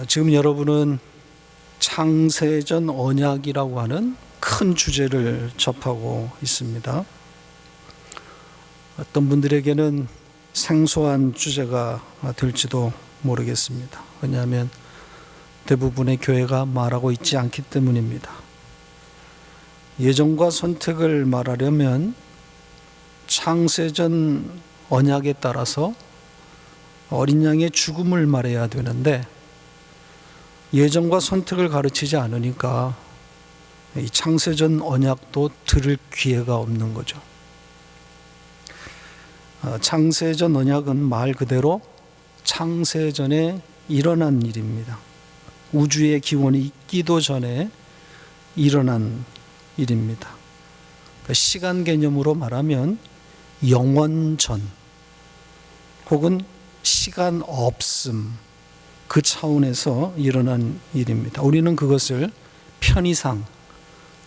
지금 여러분은 창세전 언약이라고 하는 큰 주제를 접하고 있습니다. 어떤 분들에게는 생소한 주제가 될지도 모르겠습니다. 왜냐하면 대부분의 교회가 말하고 있지 않기 때문입니다. 예정과 선택을 말하려면 창세전 언약에 따라서 어린 양의 죽음을 말해야 되는데 예정과 선택을 가르치지 않으니까 이 창세전 언약도 들을 기회가 없는 거죠. 창세전 언약은 말 그대로 창세전에 일어난 일입니다. 우주의 기원이 있기도 전에 일어난 일입니다. 시간 개념으로 말하면 영원전 혹은 시간 없음, 그 차원에서 일어난 일입니다. 우리는 그것을 편의상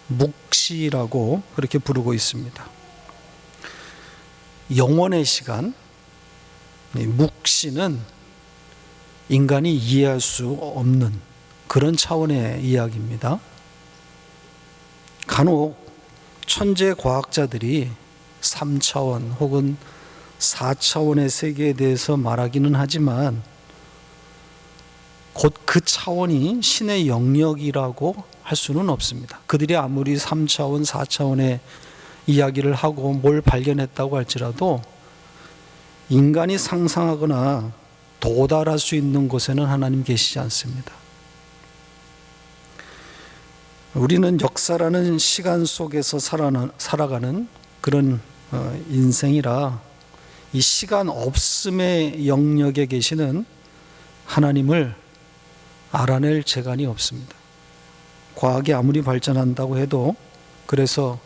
묵시라고 그렇게 부르고 있습니다. 영원의 시간, 묵시는 인간이 이해할 수 없는 그런 차원의 이야기입니다. 간혹 천재 과학자들이 3차원 혹은 4차원의 세계에 대해서 말하기는 하지만 곧 그 차원이 신의 영역이라고 할 수는 없습니다. 그들이 아무리 3차원, 4차원의 이야기를 하고 뭘 발견했다고 할지라도 인간이 상상하거나 도달할 수 있는 곳에는 하나님 계시지 않습니다. 우리는 역사라는 시간 속에서 살아가는 그런 인생이라 이 시간 없음의 영역에 계시는 하나님을 알아낼 재간이 없습니다. 과학이 아무리 발전한다고 해도 그래서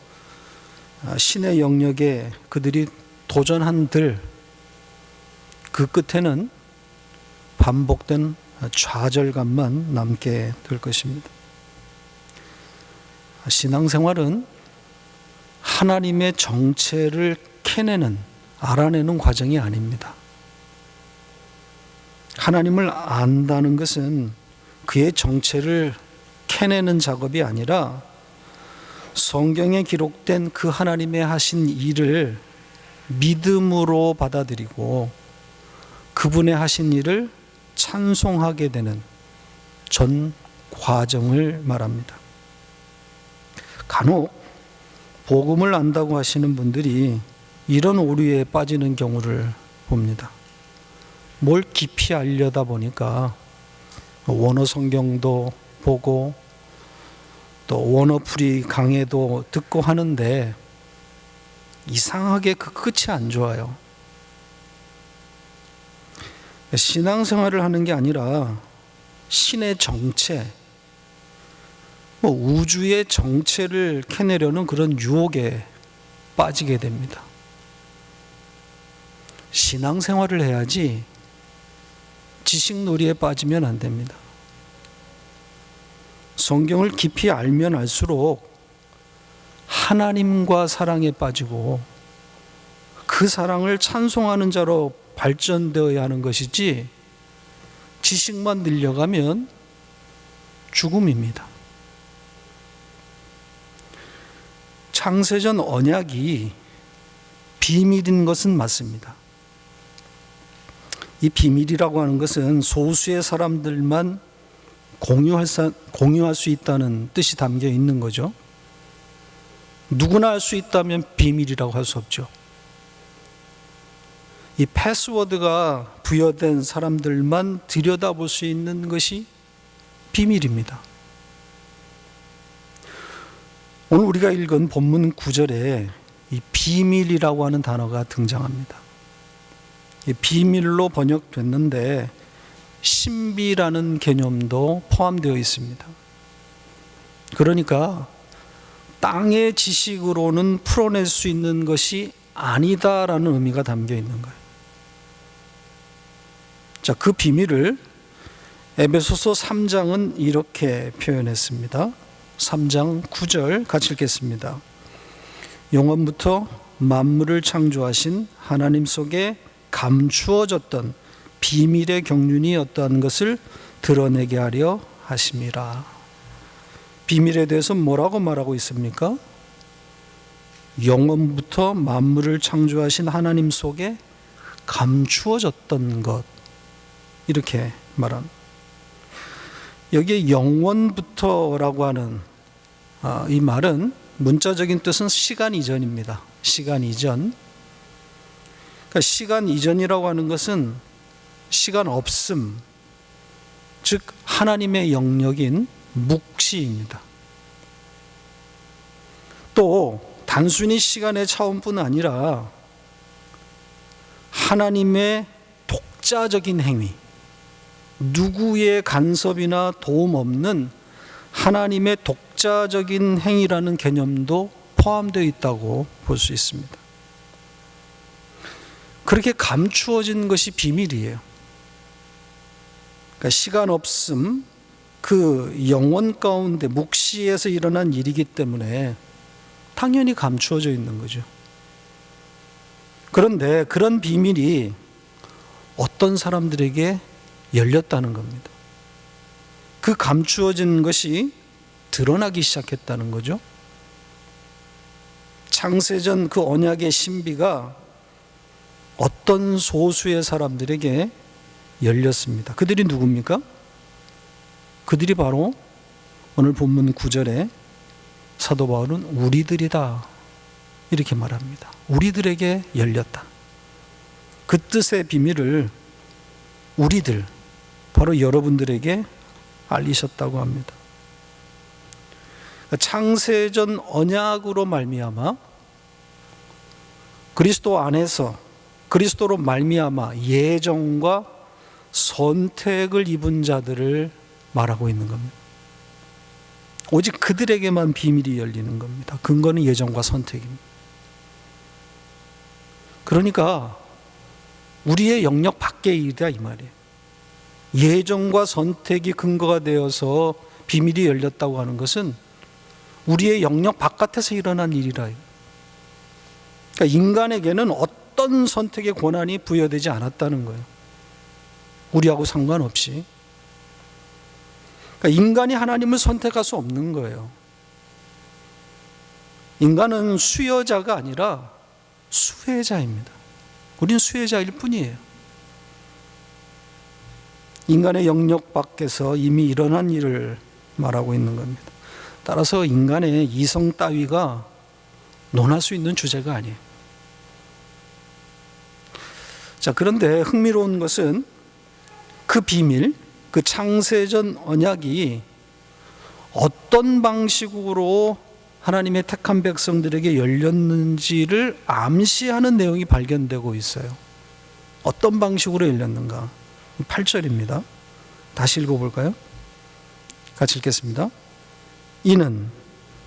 신의 영역에 그들이 도전한들 그 끝에는 반복된 좌절감만 남게 될 것입니다. 신앙생활은 하나님의 정체를 캐내는, 알아내는 과정이 아닙니다. 하나님을 안다는 것은 그의 정체를 캐내는 작업이 아니라 성경에 기록된 그 하나님의 하신 일을 믿음으로 받아들이고 그분의 하신 일을 찬송하게 되는 전 과정을 말합니다. 간혹 복음을 안다고 하시는 분들이 이런 오류에 빠지는 경우를 봅니다. 뭘 깊이 알려다 보니까 원어 성경도 보고 또 원어풀이 강해도 듣고 하는데 이상하게 그 끝이 안 좋아요. 신앙생활을 하는 게 아니라 신의 정체, 우주의 정체를 캐내려는 그런 유혹에 빠지게 됩니다. 신앙생활을 해야지 지식놀이에 빠지면 안 됩니다. 성경을 깊이 알면 알수록 하나님과 사랑에 빠지고 그 사랑을 찬송하는 자로 발전되어야 하는 것이지 지식만 늘려가면 죽음입니다. 창세전 언약이 비밀인 것은 맞습니다. 이 비밀이라고 하는 것은 소수의 사람들만 공유할 수 있다는 뜻이 담겨 있는 거죠. 누구나 알 수 있다면 비밀이라고 할 수 없죠. 이 패스워드가 부여된 사람들만 들여다볼 수 있는 것이 비밀입니다. 오늘 우리가 읽은 본문 9절에 이 비밀이라고 하는 단어가 등장합니다. 이 비밀로 번역됐는데 신비라는 개념도 포함되어 있습니다. 그러니까 땅의 지식으로는 풀어낼 수 있는 것이 아니다라는 의미가 담겨 있는 거예요. 자, 그 비밀을 에베소서 3장은 이렇게 표현했습니다. 3장 9절 같이 읽겠습니다. 영원부터 만물을 창조하신 하나님 속에 감추어졌던 비밀의 경륜이 어떠한 것을 드러내게 하려 하심이라. 비밀에 대해서 뭐라고 말하고 있습니까? 영원부터 만물을 창조하신 하나님 속에 감추어졌던 것, 이렇게 말합니다. 여기에 영원부터라고 하는 이 말은 문자적인 뜻은 시간 이전입니다. 시간 이전. 그러니까 시간 이전이라고 하는 것은 시간 없음, 즉 하나님의 영역인 묵시입니다. 또 단순히 시간의 차원뿐 아니라 하나님의 독자적인 행위, 누구의 간섭이나 도움 없는 하나님의 독자적인 행위라는 개념도 포함되어 있다고 볼 수 있습니다. 그렇게 감추어진 것이 비밀이에요. 그러니까 시간 없음, 그 영원 가운데 묵시에서 일어난 일이기 때문에 당연히 감추어져 있는 거죠. 그런데 그런 비밀이 어떤 사람들에게 열렸다는 겁니다. 그 감추어진 것이 드러나기 시작했다는 거죠. 창세전 그 언약의 신비가 어떤 소수의 사람들에게 열렸습니다. 그들이 누굽니까? 그들이 바로 오늘 본문 9절에 사도 바울은 우리들이다, 이렇게 말합니다. 우리들에게 열렸다. 그 뜻의 비밀을 우리들, 바로 여러분들에게 알리셨다고 합니다. 창세전 언약으로 말미암아 그리스도 안에서 그리스도로 말미암아 예정과 선택을 입은 자들을 말하고 있는 겁니다. 오직 그들에게만 비밀이 열리는 겁니다. 근거는 예정과 선택입니다. 그러니까 우리의 영역 밖의 일이다, 이 말이에요. 예정과 선택이 근거가 되어서 비밀이 열렸다고 하는 것은 우리의 영역 바깥에서 일어난 일이라. 그러니까 인간에게는 어떤 선택의 권한이 부여되지 않았다는 거예요. 우리하고 상관없이. 그러니까 인간이 하나님을 선택할 수 없는 거예요. 인간은 수여자가 아니라 수혜자입니다. 우리는 수혜자일 뿐이에요. 인간의 영역 밖에서 이미 일어난 일을 말하고 있는 겁니다. 따라서 인간의 이성 따위가 논할 수 있는 주제가 아니에요. 자, 그런데 흥미로운 것은 그 비밀, 그 창세전 언약이 어떤 방식으로 하나님의 택한 백성들에게 열렸는지를 암시하는 내용이 발견되고 있어요. 어떤 방식으로 열렸는가? 8절입니다. 다시 읽어볼까요? 같이 읽겠습니다. 이는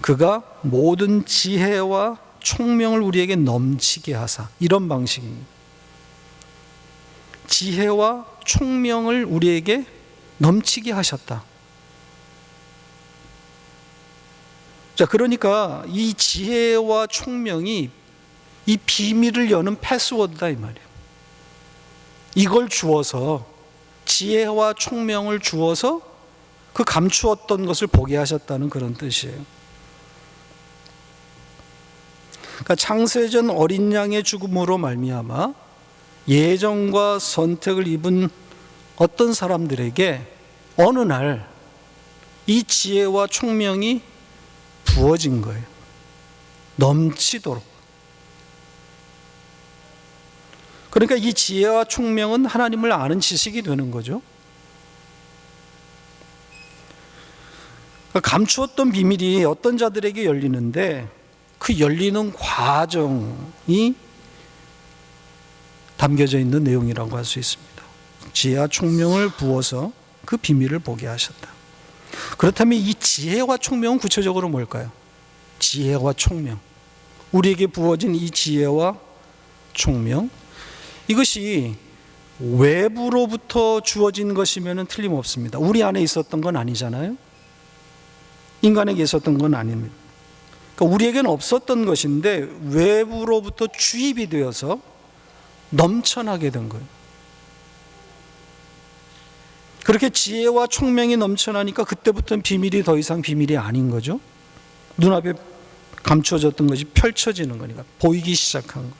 그가 모든 지혜와 총명을 우리에게 넘치게 하사, 이런 방식입니다. 지혜와 총명을 우리에게 넘치게 하셨다. 자, 그러니까 이 지혜와 총명이 이 비밀을 여는 패스워드다, 이 말이에요. 이걸 주어서, 지혜와 총명을 주어서 그 감추었던 것을 보게 하셨다는 그런 뜻이에요. 그러니까 창세전 어린 양의 죽음으로 말미암아 예정과 선택을 입은 어떤 사람들에게 어느 날 이 지혜와 총명이 부어진 거예요. 넘치도록. 그러니까 이 지혜와 총명은 하나님을 아는 지식이 되는 거죠. 감추었던 비밀이 어떤 자들에게 열리는데 그 열리는 과정이 담겨져 있는 내용이라고 할 수 있습니다. 지혜와 총명을 부어서 그 비밀을 보게 하셨다. 그렇다면 이 지혜와 총명은 구체적으로 뭘까요? 지혜와 총명, 우리에게 부어진 이 지혜와 총명, 이것이 외부로부터 주어진 것이면 틀림없습니다. 우리 안에 있었던 건 아니잖아요. 인간에게 있었던 건 아닙니다. 그러니까 우리에게는 없었던 것인데 외부로부터 주입이 되어서 넘쳐나게 된 거예요. 그렇게 지혜와 총명이 넘쳐나니까 그때부터는 비밀이 더 이상 비밀이 아닌 거죠. 눈앞에 감춰졌던 것이 펼쳐지는 거니까 보이기 시작한 거예요.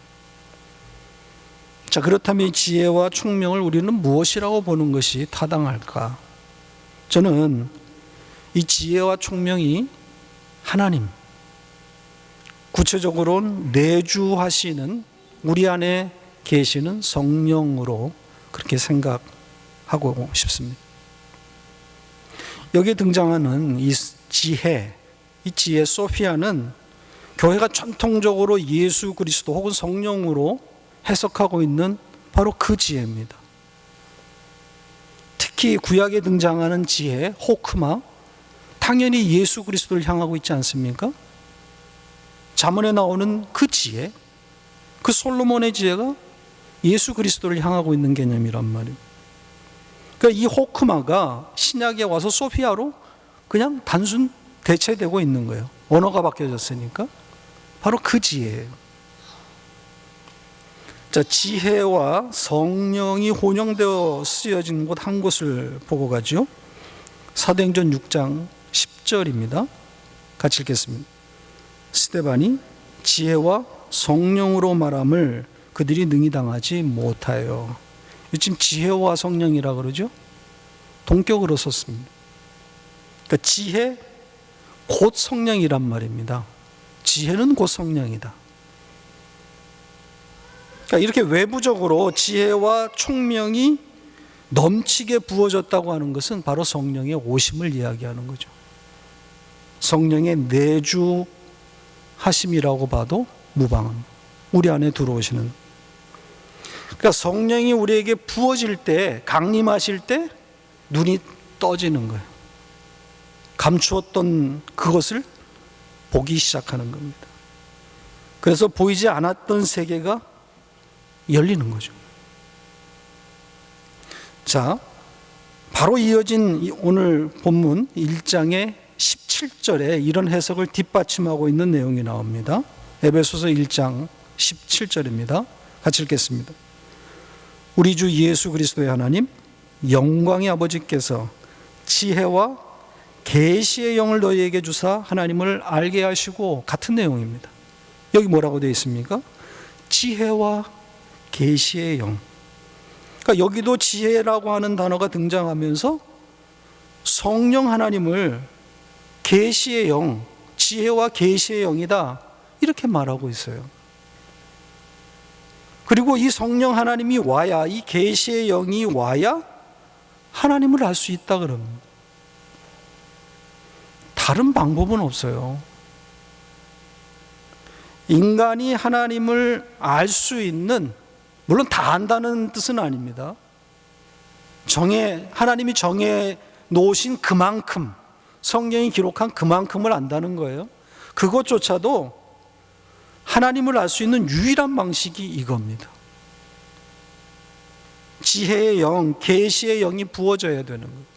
자, 그렇다면 이 지혜와 총명을 우리는 무엇이라고 보는 것이 타당할까? 저는 이 지혜와 총명이 하나님, 구체적으로는 내주하시는 우리 안에 계시는 성령으로 그렇게 생각하고 싶습니다. 여기에 등장하는 이 지혜 소피아는 교회가 전통적으로 예수 그리스도 혹은 성령으로 해석하고 있는 바로 그 지혜입니다. 특히 구약에 등장하는 지혜, 호크마, 당연히 예수 그리스도를 향하고 있지 않습니까? 잠언에 나오는 그 지혜, 그 솔로몬의 지혜가 예수 그리스도를 향하고 있는 개념이란 말이에요. 그러니까 이 호크마가 신약에 와서 소피아로 그냥 단순 대체되고 있는 거예요. 언어가 바뀌어졌으니까. 바로 그 지혜예요. 자, 지혜와 성령이 혼용되어 쓰여진 곳 한 곳을 보고 가죠. 사도행전 6장 10절입니다. 같이 읽겠습니다. 스데반이 지혜와 성령으로 말함을 그들이 능히 당하지 못하여. 지금 지혜와 성령이라 그러죠. 동격으로 썼습니다. 그러니까 지혜 곧 성령이란 말입니다. 지혜는 곧 성령이다. 그러니까 이렇게 외부적으로 지혜와 총명이 넘치게 부어졌다고 하는 것은 바로 성령의 오심을 이야기하는 거죠. 성령의 내주하심이라고 봐도 무방합니다. 우리 안에 들어오시는. 그러니까 성령이 우리에게 부어질 때, 강림하실 때 눈이 떠지는 거예요. 감추었던 그것을 보기 시작하는 겁니다. 그래서 보이지 않았던 세계가 열리는 거죠. 자, 바로 이어진 오늘 본문 1장의 17절에 이런 해석을 뒷받침하고 있는 내용이 나옵니다. 에베소서 1장 17절입니다. 같이 읽겠습니다. 우리 주 예수 그리스도의 하나님, 영광의 아버지께서 지혜와 계시의 영을 너희에게 주사 하나님을 알게 하시고, 같은 내용입니다. 여기 뭐라고 되어 있습니까? 지혜와 계시의 영. 그러니까 여기도 지혜라고 하는 단어가 등장하면서 성령 하나님을 계시의 영, 지혜와 계시의 영이다, 이렇게 말하고 있어요. 그리고 이 성령 하나님이 와야, 이 계시의 영이 와야 하나님을 알 수 있다 그럽니다. 다른 방법은 없어요. 인간이 하나님을 알 수 있는, 물론 다 안다는 뜻은 아닙니다. 하나님이 정해 놓으신 그만큼, 성경이 기록한 그만큼을 안다는 거예요. 그것조차도 하나님을 알 수 있는 유일한 방식이 이겁니다. 지혜의 영, 계시의 영이 부어져야 되는 거예요.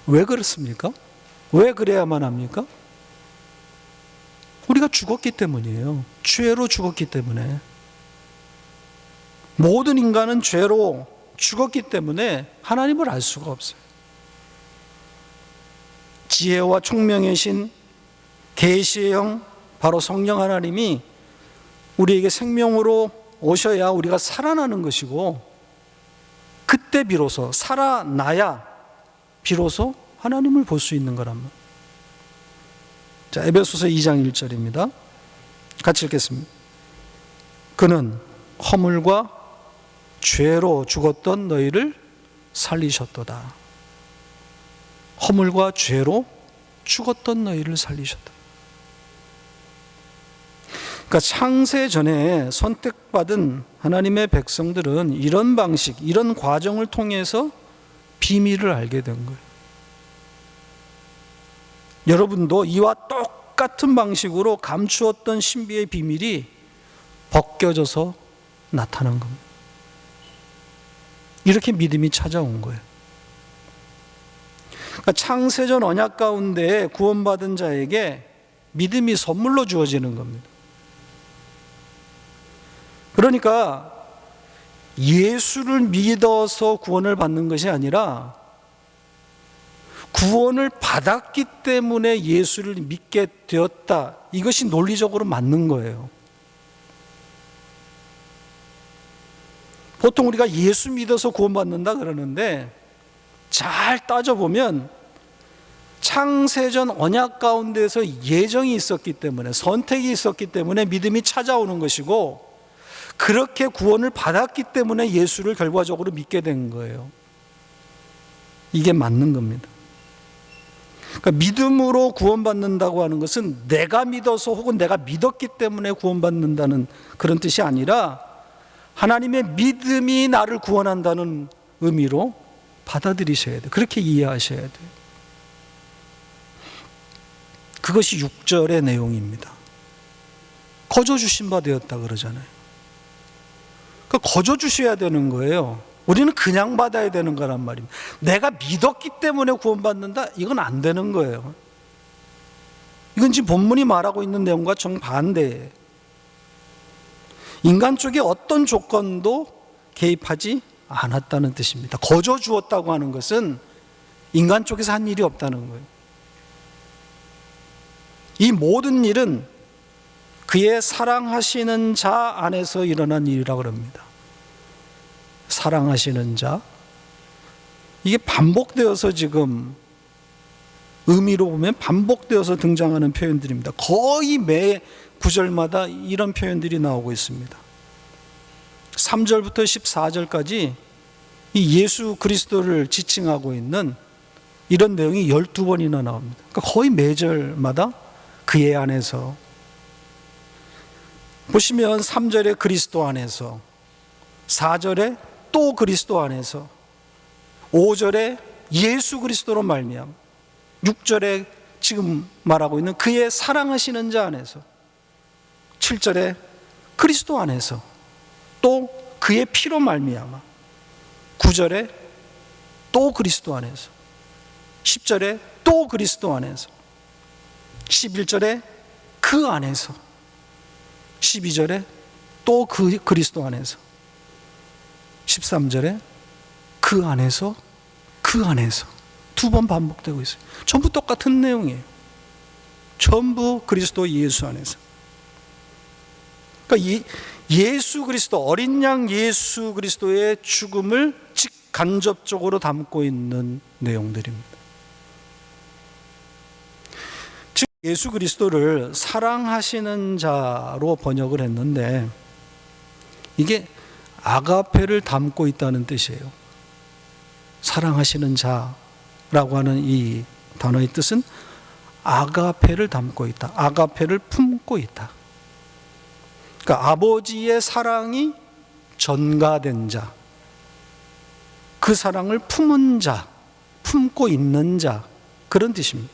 왜 그렇습니까? 왜 그래야만 합니까? 우리가 죽었기 때문이에요. 죄로 죽었기 때문에. 모든 인간은 죄로 죽었기 때문에 하나님을 알 수가 없어요. 지혜와 총명의 신, 계시의 영, 바로 성령 하나님이 우리에게 생명으로 오셔야 우리가 살아나는 것이고, 그때 비로소 살아나야 비로소 하나님을 볼 수 있는 거란 말이에요. 자, 에베소서 2장 1절입니다. 같이 읽겠습니다. 그는 허물과 죄로 죽었던 너희를 살리셨도다. 허물과 죄로 죽었던 너희를 살리셨다. 그러니까 창세 전에 선택받은 하나님의 백성들은 이런 방식, 이런 과정을 통해서 비밀을 알게 된 거예요. 여러분도 이와 똑같은 방식으로 감추었던 신비의 비밀이 벗겨져서 나타난 겁니다. 이렇게 믿음이 찾아온 거예요. 그러니까 창세전 언약 가운데 구원받은 자에게 믿음이 선물로 주어지는 겁니다. 그러니까 예수를 믿어서 구원을 받는 것이 아니라 구원을 받았기 때문에 예수를 믿게 되었다. 이것이 논리적으로 맞는 거예요. 보통 우리가 예수 믿어서 구원받는다 그러는데 잘 따져보면 창세전 언약 가운데서 예정이 있었기 때문에, 선택이 있었기 때문에 믿음이 찾아오는 것이고, 그렇게 구원을 받았기 때문에 예수를 결과적으로 믿게 된 거예요. 이게 맞는 겁니다. 그러니까 믿음으로 구원받는다고 하는 것은 내가 믿어서 혹은 내가 믿었기 때문에 구원받는다는 그런 뜻이 아니라 하나님의 믿음이 나를 구원한다는 의미로 받아들이셔야 돼요. 그렇게 이해하셔야 돼요. 그것이 6절의 내용입니다. 거저 주신 바 되었다 그러잖아요. 그러니까 거저 주셔야 되는 거예요. 우리는 그냥 받아야 되는 거란 말입니다. 내가 믿었기 때문에 구원받는다? 이건 안 되는 거예요. 이건 지금 본문이 말하고 있는 내용과 정반대예요. 인간 쪽에 어떤 조건도 개입하지 않았다는 뜻입니다. 거저 주었다고 하는 것은 인간 쪽에서 한 일이 없다는 거예요. 이 모든 일은 그의 사랑하시는 자 안에서 일어난 일이라고 합니다. 사랑하시는 자, 이게 반복되어서 지금 의미로 보면 반복되어서 등장하는 표현들입니다. 거의 매 구절마다 이런 표현들이 나오고 있습니다. 3절부터 14절까지 이 예수 그리스도를 지칭하고 있는 이런 내용이 12번이나 나옵니다. 그러니까 거의 매절마다 그의 안에서, 보시면 3절에 그리스도 안에서, 4절에 또 그리스도 안에서, 5절에 예수 그리스도로 말미암아, 6절에 지금 말하고 있는 그의 사랑하시는 자 안에서, 7절에 그리스도 안에서, 또 그의 피로 말미암아, 9절에 또 그리스도 안에서, 10절에 또 그리스도 안에서, 11절에 그 안에서, 12절에 또 그 그리스도 안에서, 13절에 그 안에서, 그 안에서 두 번 반복되고 있어요. 전부 똑같은 내용이에요. 전부 그리스도 예수 안에서. 그러니까 예수 그리스도, 어린 양 예수 그리스도의 죽음을 직간접적으로 담고 있는 내용들입니다. 즉 예수 그리스도를 사랑하시는 자로 번역을 했는데 이게 아가페를 담고 있다는 뜻이에요. 사랑하시는 자라고 하는 이 단어의 뜻은 아가페를 담고 있다. 아가페를 품고 있다. 그러니까 아버지의 사랑이 전가된 자, 그 사랑을 품은 자, 품고 있는 자, 그런 뜻입니다.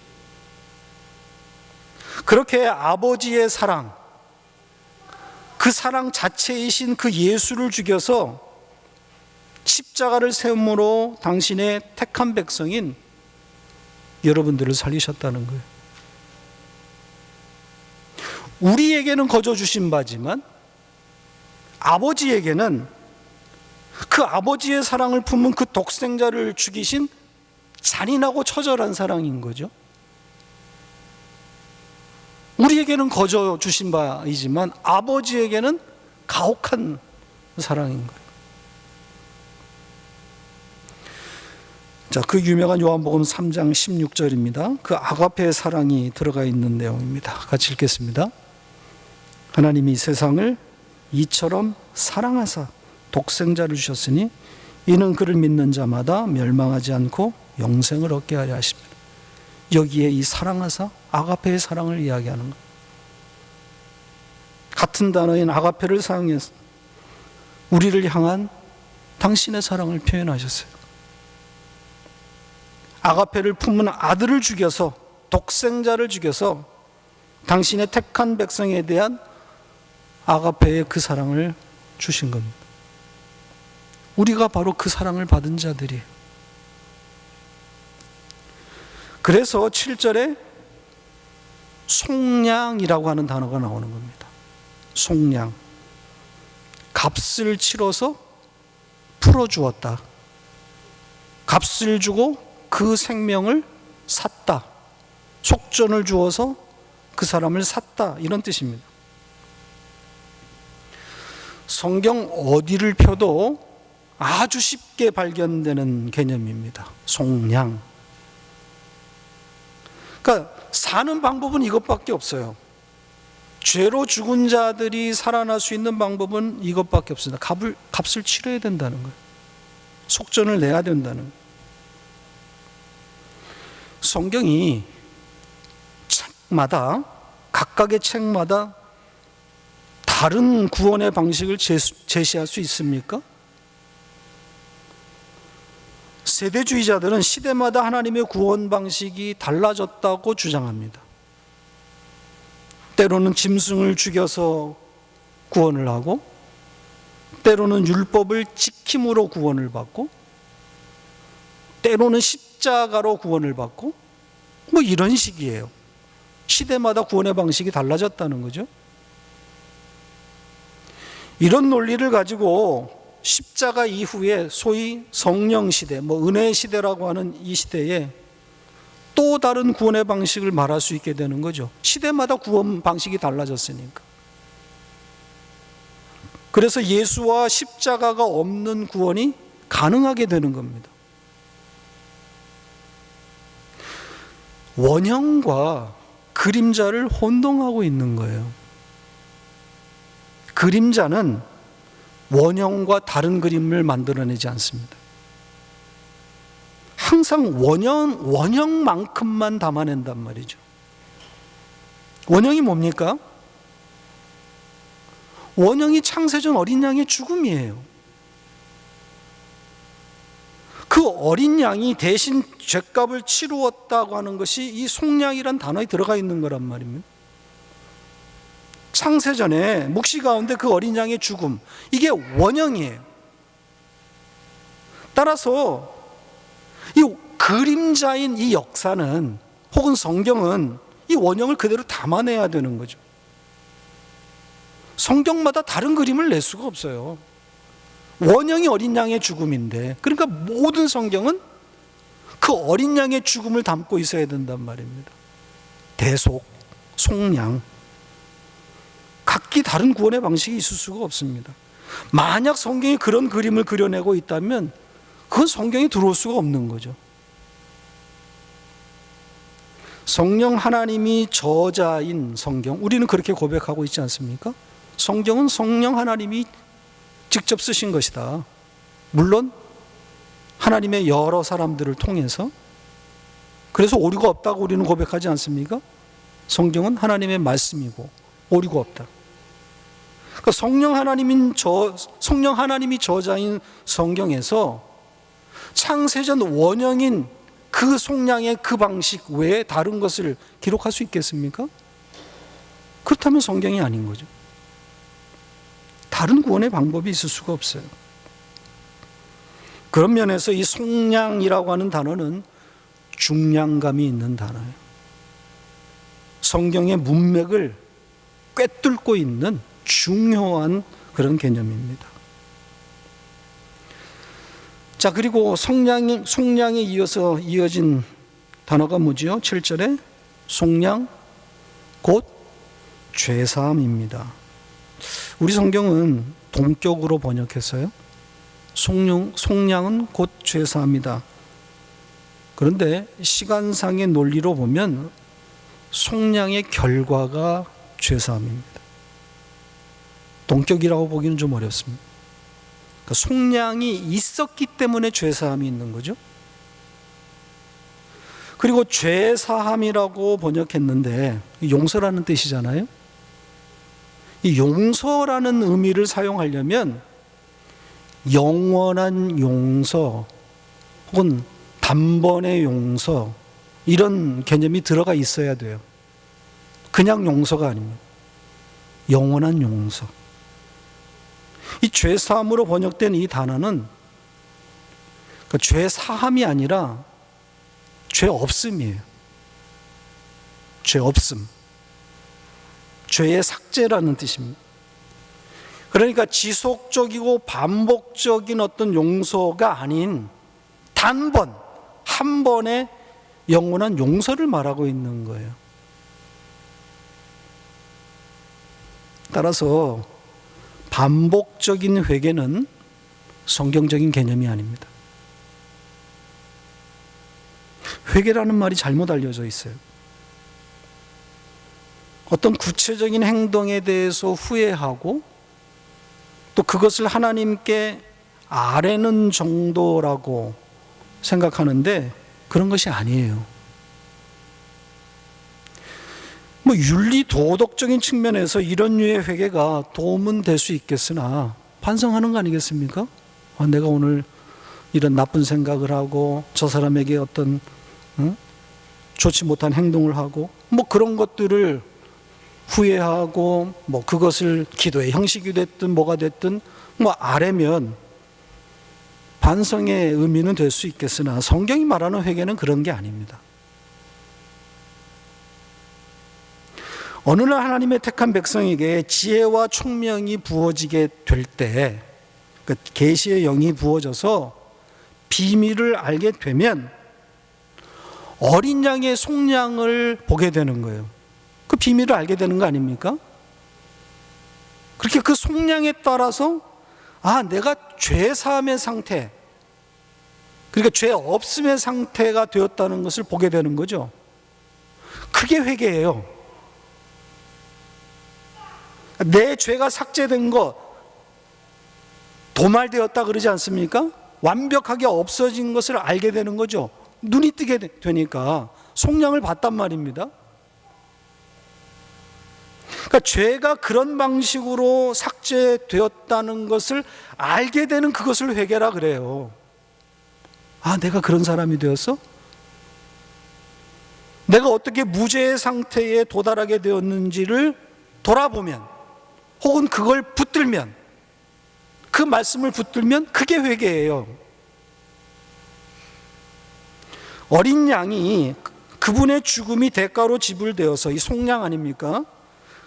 그렇게 아버지의 사랑, 그 사랑 자체이신 그 예수를 죽여서 십자가를 세움으로 당신의 택한 백성인 여러분들을 살리셨다는 거예요. 우리에게는 거저 주신 바지만 아버지에게는 그 아버지의 사랑을 품은 그 독생자를 죽이신 잔인하고 처절한 사랑인 거죠. 우리에게는 거저 주신 바이지만 아버지에게는 가혹한 사랑인 거예요. 자, 그 유명한 요한복음 3장 16절입니다. 그 아가페의 사랑이 들어가 있는 내용입니다. 같이 읽겠습니다. 하나님이 세상을 이처럼 사랑하사 독생자를 주셨으니 이는 그를 믿는 자마다 멸망하지 않고 영생을 얻게 하려 하십니다. 여기에 이 사랑하사 아가페의 사랑을 이야기하는 것. 같은 단어인 아가페를 사용해서 우리를 향한 당신의 사랑을 표현하셨어요. 아가페를 품은 아들을 죽여서, 독생자를 죽여서 당신의 택한 백성에 대한 아가페의 그 사랑을 주신 겁니다. 우리가 바로 그 사랑을 받은 자들이에요. 그래서 7절에 속량이라고 하는 단어가 나오는 겁니다. 속량. 값을 치러서 풀어주었다. 값을 주고 그 생명을 샀다. 속전을 주어서 그 사람을 샀다. 이런 뜻입니다. 성경 어디를 펴도 아주 쉽게 발견되는 개념입니다. 속량. 그러니까 사는 방법은 이것밖에 없어요. 죄로 죽은 자들이 살아날 수 있는 방법은 이것밖에 없습니다. 값을 치러야 된다는 거예요. 속전을 내야 된다는 거예요. 성경이 책마다, 각각의 책마다 다른 구원의 방식을 제시할 수 있습니까? 세대주의자들은 시대마다 하나님의 구원 방식이 달라졌다고 주장합니다. 때로는 짐승을 죽여서 구원을 하고, 때로는 율법을 지킴으로 구원을 받고, 때로는 십자가로 구원을 받고, 뭐 이런 식이에요. 시대마다 구원의 방식이 달라졌다는 거죠. 이런 논리를 가지고 십자가 이후에 소위 성령 시대, 은혜 시대라고 하는 이 시대에 또 다른 구원의 방식을 말할 수 있게 되는 거죠. 시대마다 구원 방식이 달라졌으니까. 그래서 예수와 십자가가 없는 구원이 가능하게 되는 겁니다. 원형과 그림자를 혼동하고 있는 거예요. 그림자는 원형과 다른 그림을 만들어내지 않습니다. 항상 원형만큼만 담아낸단 말이죠. 원형이 뭡니까? 원형이 창세전 어린 양의 죽음이에요. 그 어린 양이 대신 죄값을 치루었다고 하는 것이 이 속량이란 단어에 들어가 있는 거란 말입니다. 창세전에 묵시 가운데 그 어린 양의 죽음, 이게 원형이에요. 따라서 이 그림자인 이 역사는, 혹은 성경은 이 원형을 그대로 담아내야 되는 거죠. 성경마다 다른 그림을 낼 수가 없어요. 원형이 어린 양의 죽음인데, 그러니까 모든 성경은 그 어린 양의 죽음을 담고 있어야 된단 말입니다. 대속, 속량, 각기 다른 구원의 방식이 있을 수가 없습니다. 만약 성경이 그런 그림을 그려내고 있다면 그건 성경에 들어올 수가 없는 거죠. 성령 하나님이 저자인 성경, 우리는 그렇게 고백하고 있지 않습니까? 성경은 성령 하나님이 직접 쓰신 것이다. 물론 하나님의 여러 사람들을 통해서. 그래서 오류가 없다고 우리는 고백하지 않습니까? 성경은 하나님의 말씀이고 오류가 없다. 그러니까 성령 하나님이 저자인 성경에서 창세전 원형인 그 속량의 그 방식 외에 다른 것을 기록할 수 있겠습니까? 그렇다면 성경이 아닌 거죠. 다른 구원의 방법이 있을 수가 없어요. 그런 면에서 이 속량이라고 하는 단어는 중량감이 있는 단어예요. 성경의 문맥을 꿰뚫고 있는 중요한 그런 개념입니다. 자, 그리고 속량에 이어서 이어진 단어가 뭐지요? 7절에 속량 곧 죄사함입니다. 우리 성경은 동격으로 번역했어요. 속량은 곧 죄사함이다. 그런데 시간상의 논리로 보면 속량의 결과가 죄사함입니다. 동격이라고 보기는 좀 어렵습니다. 그러니까 속량이 있었기 때문에 죄사함이 있는 거죠. 그리고 죄사함이라고 번역했는데 용서라는 뜻이잖아요. 이 용서라는 의미를 사용하려면 영원한 용서 혹은 단번의 용서, 이런 개념이 들어가 있어야 돼요. 그냥 용서가 아닙니다. 영원한 용서. 이 죄사함으로 번역된 이 단어는 그러니까 죄사함이 아니라 죄없음이에요. 죄없음. 죄의 삭제라는 뜻입니다. 그러니까 지속적이고 반복적인 어떤 용서가 아닌 단번, 한 번의 영원한 용서를 말하고 있는 거예요. 따라서 반복적인 회개는 성경적인 개념이 아닙니다. 회개라는 말이 잘못 알려져 있어요. 어떤 구체적인 행동에 대해서 후회하고 또 그것을 하나님께 아뢰는 정도라고 생각하는데 그런 것이 아니에요. 윤리 도덕적인 측면에서 이런 류의 회개가 도움은 될 수 있겠으나 반성하는 거 아니겠습니까? 내가 오늘 이런 나쁜 생각을 하고 저 사람에게 어떤 좋지 못한 행동을 하고 그런 것들을 후회하고 그것을 기도의 형식이 됐든 뭐가 됐든 아뢰면 반성의 의미는 될 수 있겠으나 성경이 말하는 회개는 그런 게 아닙니다. 어느 날 하나님의 택한 백성에게 지혜와 총명이 부어지게 될 때, 계시의 영이 부어져서 비밀을 알게 되면 어린 양의 속량을 보게 되는 거예요. 그 비밀을 알게 되는 거 아닙니까? 그렇게 그 속량에 따라서 내가 죄 사함의 상태, 그러니까 죄 없음의 상태가 되었다는 것을 보게 되는 거죠. 그게 회개예요. 내 죄가 삭제된 것, 도말되었다 그러지 않습니까? 완벽하게 없어진 것을 알게 되는 거죠. 눈이 뜨게 되니까 속량을 받단 말입니다. 그러니까 죄가 그런 방식으로 삭제되었다는 것을 알게 되는 그것을 회개라 그래요. 내가 그런 사람이 되었어? 내가 어떻게 무죄의 상태에 도달하게 되었는지를 돌아보면, 혹은 그걸 붙들면, 그 말씀을 붙들면 그게 회개예요. 어린 양이 그분의 죽음이 대가로 지불되어서 이 속량 아닙니까?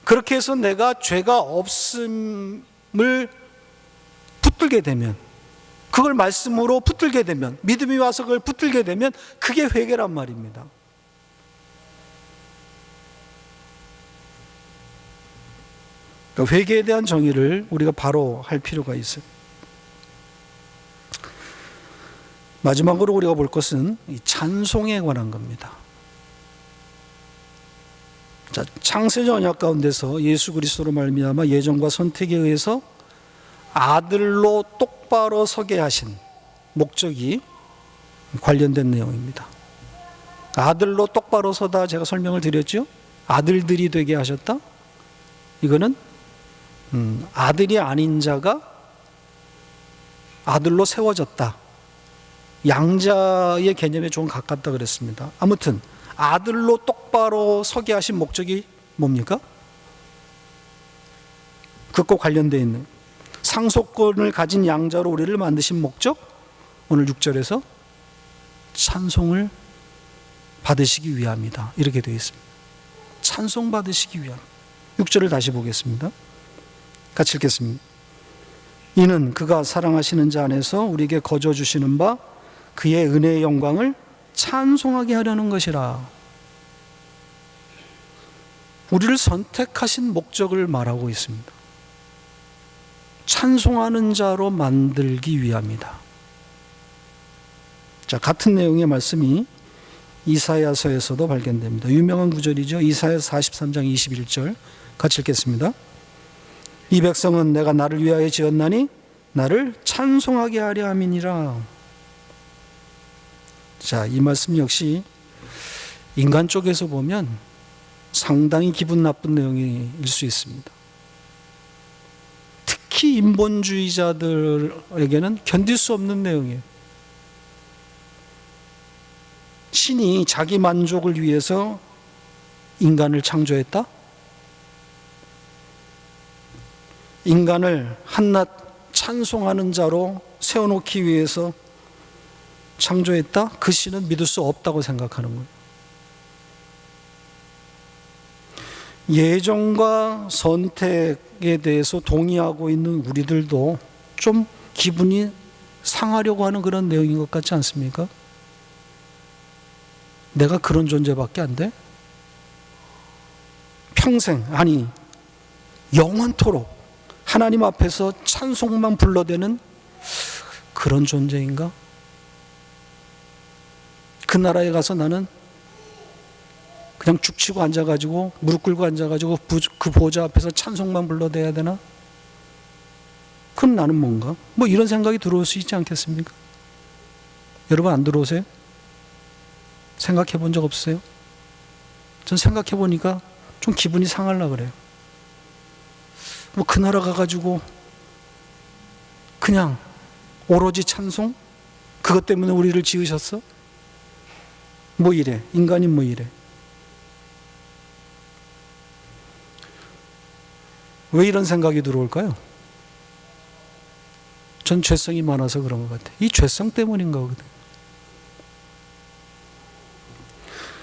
그렇게 해서 내가 죄가 없음을 붙들게 되면, 그걸 말씀으로 붙들게 되면, 믿음이 와서 그걸 붙들게 되면 그게 회개란 말입니다. 그러니까 회개에 대한 정의를 우리가 바로 할 필요가 있어요. 마지막으로 우리가 볼 것은 이 찬송에 관한 겁니다. 자, 창세전 언약 가운데서 예수 그리스도로 말미암아 예정과 선택에 의해서 아들로 똑바로 서게 하신 목적이 관련된 내용입니다. 아들로 똑바로 서다 제가 설명을 드렸죠. 아들들이 되게 하셨다. 이거는 아들이 아닌 자가 아들로 세워졌다. 양자의 개념에 좀 가깝다 그랬습니다. 아무튼 아들로 똑바로 서게 하신 목적이 뭡니까? 그것과 관련되어 있는 상속권을 가진 양자로 우리를 만드신 목적, 오늘 6절에서 찬송을 받으시기 위함이다. 이렇게 되어 있습니다. 찬송 받으시기 위함. 6절을 다시 보겠습니다. 같이 읽겠습니다. 이는 그가 사랑하시는 자 안에서 우리에게 거저 주시는 바 그의 은혜의 영광을 찬송하게 하려는 것이라. 우리를 선택하신 목적을 말하고 있습니다. 찬송하는 자로 만들기 위함이다. 자, 같은 내용의 말씀이 이사야서에서도 발견됩니다. 유명한 구절이죠. 이사야서 43장 21절 같이 읽겠습니다. 이 백성은 내가 나를 위하여 지었나니 나를 찬송하게 하려 함이니라. 자, 이 말씀 역시 인간 쪽에서 보면 상당히 기분 나쁜 내용일 수 있습니다. 특히 인본주의자들에게는 견딜 수 없는 내용이에요. 신이 자기 만족을 위해서 인간을 창조했다? 인간을 한낱 찬송하는 자로 세워놓기 위해서 창조했다? 그 신은 믿을 수 없다고 생각하는 거예요. 예정과 선택에 대해서 동의하고 있는 우리들도 좀 기분이 상하려고 하는 그런 내용인 것 같지 않습니까? 내가 그런 존재밖에 안 돼? 평생, 아니 영원토록 하나님 앞에서 찬송만 불러대는 그런 존재인가? 그 나라에 가서 나는 그냥 죽치고 앉아가지고 무릎 꿇고 앉아가지고 그 보좌 앞에서 찬송만 불러대야 되나? 그럼 나는 뭔가? 뭐 이런 생각이 들어올 수 있지 않겠습니까? 여러분 안 들어오세요? 생각해 본 적 없으세요? 전 생각해 보니까 좀 기분이 상하려 그래요. 뭐 그 나라 가가지고 그냥 오로지 찬송? 그것 때문에 우리를 지으셨어? 뭐 이래. 인간이 뭐 이래. 왜 이런 생각이 들어올까요? 전 죄성이 많아서 그런 것 같아요. 이 죄성 때문인 거거든요.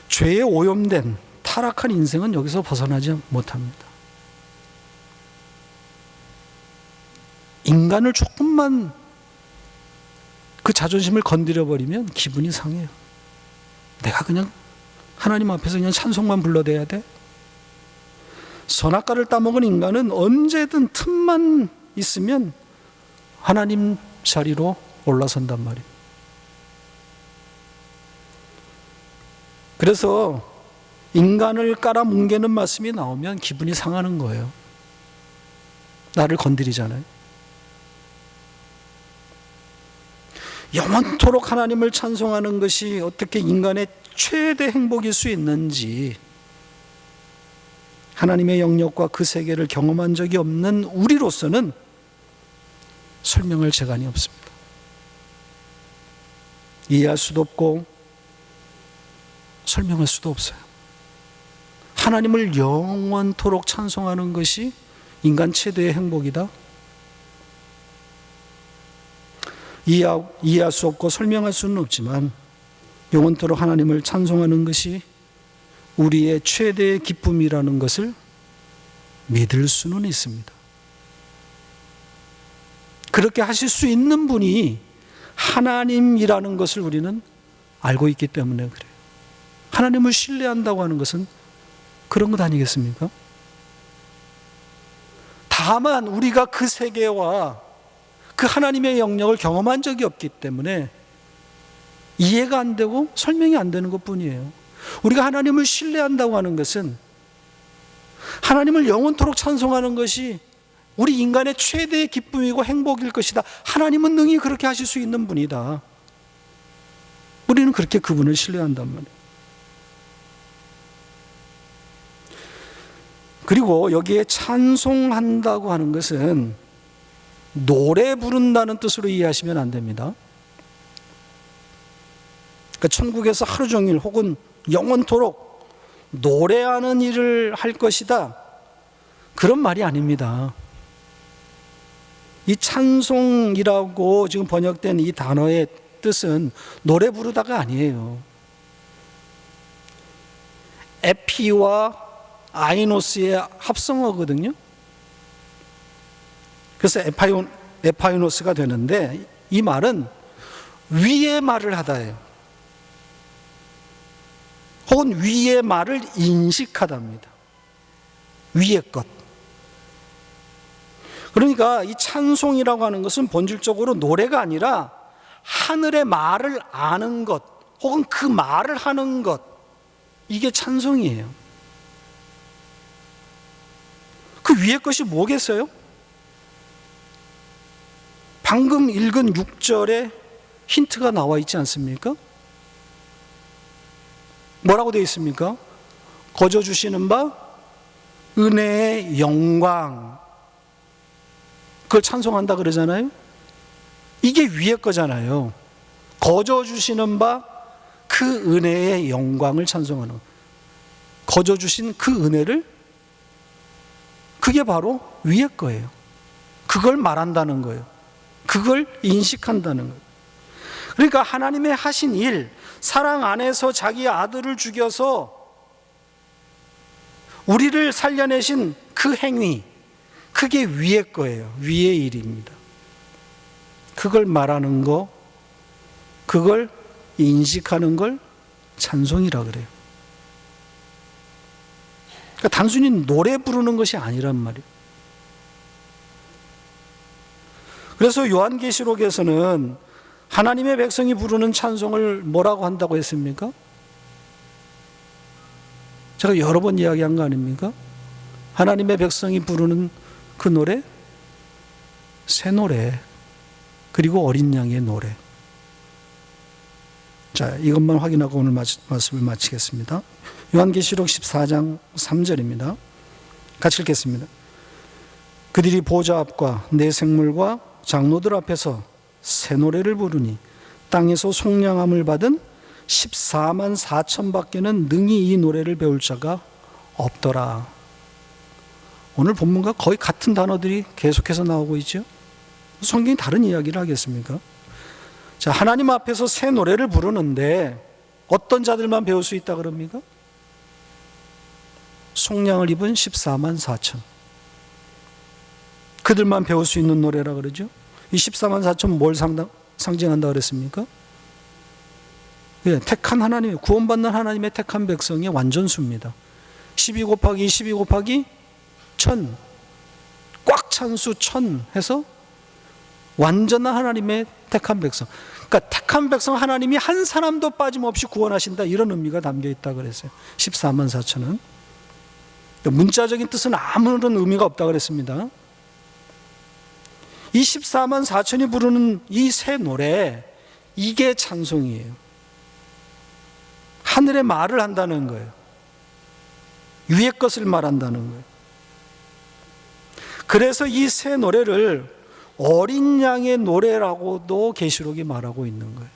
죄에 오염된 타락한 인생은 여기서 벗어나지 못합니다. 인간을 조금만 그 자존심을 건드려버리면 기분이 상해요. 내가 그냥 하나님 앞에서 그냥 찬송만 불러대야 돼? 선악과를 따먹은 인간은 언제든 틈만 있으면 하나님 자리로 올라선단 말이에요. 그래서 인간을 깔아뭉개는 말씀이 나오면 기분이 상하는 거예요. 나를 건드리잖아요. 영원토록 하나님을 찬송하는 것이 어떻게 인간의 최대 행복일 수 있는지 하나님의 영역과 그 세계를 경험한 적이 없는 우리로서는 설명할 재간이 없습니다. 이해할 수도 없고 설명할 수도 없어요. 하나님을 영원토록 찬송하는 것이 인간 최대의 행복이다? 이해할 수 없고 설명할 수는 없지만 영원토록 하나님을 찬송하는 것이 우리의 최대의 기쁨이라는 것을 믿을 수는 있습니다. 그렇게 하실 수 있는 분이 하나님이라는 것을 우리는 알고 있기 때문에 그래요. 하나님을 신뢰한다고 하는 것은 그런 것 아니겠습니까? 다만 우리가 그 세계와 그 하나님의 영역을 경험한 적이 없기 때문에 이해가 안 되고 설명이 안 되는 것뿐이에요. 우리가 하나님을 신뢰한다고 하는 것은 하나님을 영원토록 찬송하는 것이 우리 인간의 최대의 기쁨이고 행복일 것이다. 하나님은 능히 그렇게 하실 수 있는 분이다. 우리는 그렇게 그분을 신뢰한단 말이에요. 그리고 여기에 찬송한다고 하는 것은 노래 부른다는 뜻으로 이해하시면 안 됩니다. 그러니까 천국에서 하루 종일 혹은 영원토록 노래하는 일을 할 것이다. 그런 말이 아닙니다. 이 찬송이라고 지금 번역된 이 단어의 뜻은 노래 부르다가 아니에요. 에피와 아이노스의 합성어거든요. 그래서 에파이노스가 되는데 이 말은 위의 말을 하다예요. 혹은 위의 말을 인식하다입니다. 위의 것. 그러니까 이 찬송이라고 하는 것은 본질적으로 노래가 아니라 하늘의 말을 아는 것 혹은 그 말을 하는 것, 이게 찬송이에요. 그 위의 것이 뭐겠어요? 방금 읽은 6절에 힌트가 나와 있지 않습니까? 뭐라고 되어 있습니까? 거저 주시는 바 은혜의 영광, 그걸 찬송한다 그러잖아요. 이게 위의 거잖아요. 거저 주시는 바 그 은혜의 영광을 찬송하는, 거저 주신 그 은혜를, 그게 바로 위의 거예요. 그걸 말한다는 거예요. 그걸 인식한다는 거예요. 그러니까 하나님의 하신 일, 사랑 안에서 자기 아들을 죽여서 우리를 살려내신 그 행위, 그게 위의 거예요. 위의 일입니다. 그걸 말하는 거, 그걸 인식하는 걸 찬송이라 그래요. 그러니까 단순히 노래 부르는 것이 아니란 말이에요. 그래서 요한계시록에서는 하나님의 백성이 부르는 찬송을 뭐라고 한다고 했습니까? 제가 여러 번 이야기한 거 아닙니까? 하나님의 백성이 부르는 그 노래, 새 노래, 그리고 어린 양의 노래. 자, 이것만 확인하고 오늘 말씀을 마치겠습니다. 요한계시록 14장 3절입니다. 같이 읽겠습니다. 그들이 보좌 앞과 내 생물과 장로들 앞에서 새 노래를 부르니 땅에서 속량함을 받은 14만 4천 밖에는 능히 이 노래를 배울 자가 없더라. 오늘 본문과 거의 같은 단어들이 계속해서 나오고 있죠. 성경이 다른 이야기를 하겠습니까? 자, 하나님 앞에서 새 노래를 부르는데 어떤 자들만 배울 수 있다 그럽니까? 속량을 입은 14만 4천. 그들만 배울 수 있는 노래라 그러죠. 이 14만 4천 뭘 상징한다 그랬습니까? 예, 택한 하나님의, 구원받는 하나님의 택한 백성의 완전수입니다. 12 곱하기 12 곱하기 1000, 꽉 찬 수 1000 해서 완전한 하나님의 택한 백성. 그러니까 택한 백성 하나님이 한 사람도 빠짐없이 구원하신다, 이런 의미가 담겨 있다 그랬어요. 14만 4천은 문자적인 뜻은 아무런 의미가 없다 그랬습니다. 이 14만 4천이 부르는 이 새 노래, 이게 찬송이에요. 하늘의 말을 한다는 거예요. 위의 것을 말한다는 거예요. 그래서 이 새 노래를 어린 양의 노래라고도 계시록이 말하고 있는 거예요.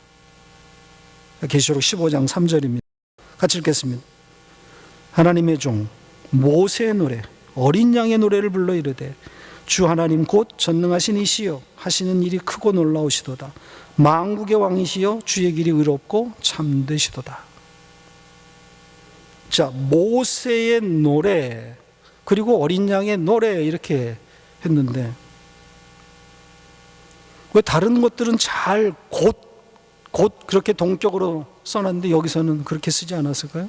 계시록 15장 3절입니다. 같이 읽겠습니다. 하나님의 종 모세의 노래, 어린 양의 노래를 불러 이르되 주 하나님 곧 전능하신 이시여 하시는 일이 크고 놀라우시도다. 만국의 왕이시여 주의 길이 의롭고 참되시도다. 자, 모세의 노래 그리고 어린 양의 노래, 이렇게 했는데 왜 다른 것들은 잘 곧 그렇게 동격으로 써놨는데 여기서는 그렇게 쓰지 않았을까요?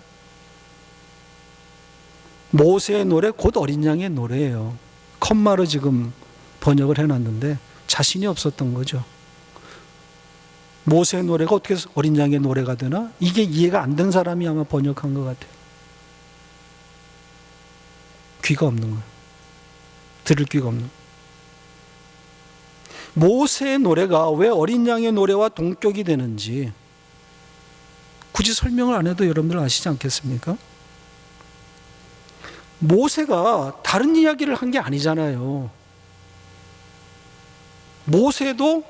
모세의 노래 곧 어린 양의 노래예요. 컴마로 지금 번역을 해놨는데 자신이 없었던 거죠. 모세의 노래가 어떻게 어린 양의 노래가 되나? 이게 이해가 안 된 사람이 아마 번역한 것 같아요. 귀가 없는 거예요. 들을 귀가 없는 거예요. 모세의 노래가 왜 어린 양의 노래와 동격이 되는지 굳이 설명을 안 해도 여러분들 아시지 않겠습니까? 모세가 다른 이야기를 한 게 아니잖아요. 모세도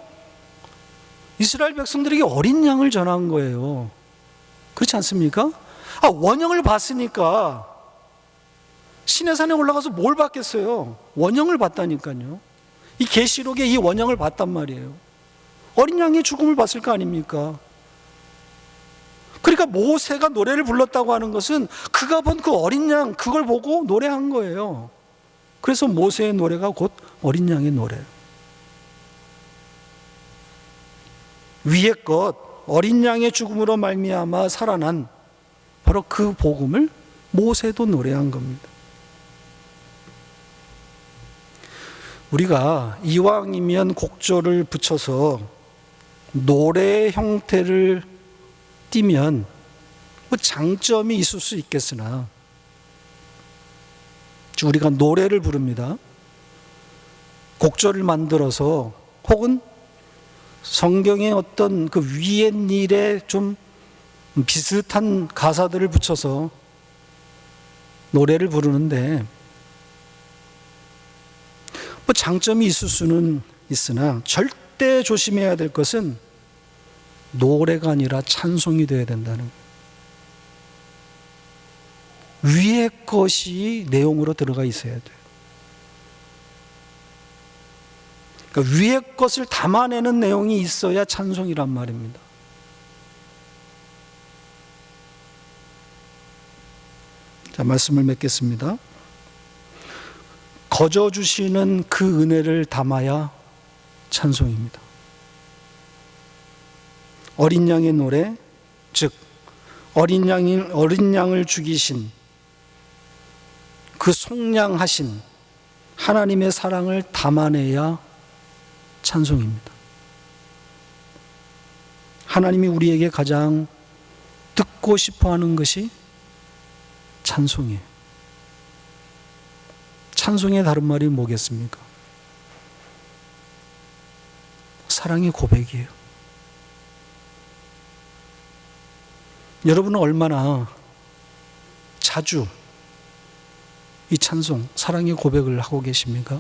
이스라엘 백성들에게 어린 양을 전한 거예요. 그렇지 않습니까? 원형을 봤으니까 시내산에 올라가서 뭘 봤겠어요? 원형을 봤다니까요. 이 계시록에 이 원형을 봤단 말이에요. 어린 양의 죽음을 봤을 거 아닙니까? 그러니까 모세가 노래를 불렀다고 하는 것은 그가 본 그 어린 양, 그걸 보고 노래한 거예요. 그래서 모세의 노래가 곧 어린 양의 노래. 위의 것, 어린 양의 죽음으로 말미암아 살아난 바로 그 복음을 모세도 노래한 겁니다. 우리가 이왕이면 곡조를 붙여서 노래의 형태를 띄면 뭐 장점이 있을 수 있겠으나 우리가 노래를 부릅니다. 곡조를 만들어서 혹은 성경의 어떤 그 위의 일에 좀 비슷한 가사들을 붙여서 노래를 부르는데 뭐 장점이 있을 수는 있으나 절대 조심해야 될 것은 노래가 아니라 찬송이 되어야 된다는 거예요. 위의 것이 내용으로 들어가 있어야 돼요. 그러니까 위의 것을 담아내는 내용이 있어야 찬송이란 말입니다. 자, 말씀을 맺겠습니다. 거저 주시는 그 은혜를 담아야 찬송입니다. 어린 양의 노래, 즉 어린 양을 죽이신 그 속량하신 하나님의 사랑을 담아내야 찬송입니다. 하나님이 우리에게 가장 듣고 싶어 하는 것이 찬송이에요. 찬송의 다른 말이 뭐겠습니까? 사랑의 고백이에요. 여러분은 얼마나 자주 이 찬송, 사랑의 고백을 하고 계십니까?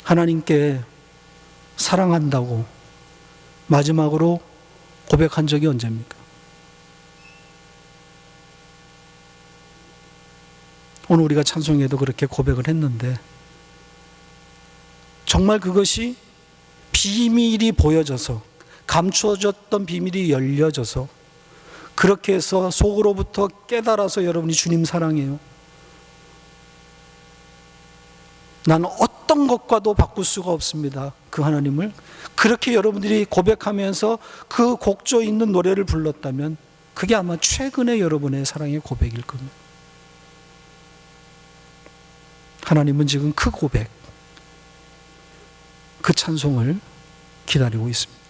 하나님께 사랑한다고 마지막으로 고백한 적이 언제입니까? 오늘 우리가 찬송에도 그렇게 고백을 했는데 정말 그것이 비밀이 보여져서 감추어졌던 비밀이 열려져서 그렇게 해서 속으로부터 깨달아서 여러분이 주님 사랑해요. 나는 어떤 것과도 바꿀 수가 없습니다. 그 하나님을. 그렇게 여러분들이 고백하면서 그 곡조 있는 노래를 불렀다면 그게 아마 최근의 여러분의 사랑의 고백일 겁니다. 하나님은 지금 그 고백, 그 찬송을 기다리고 있습니다.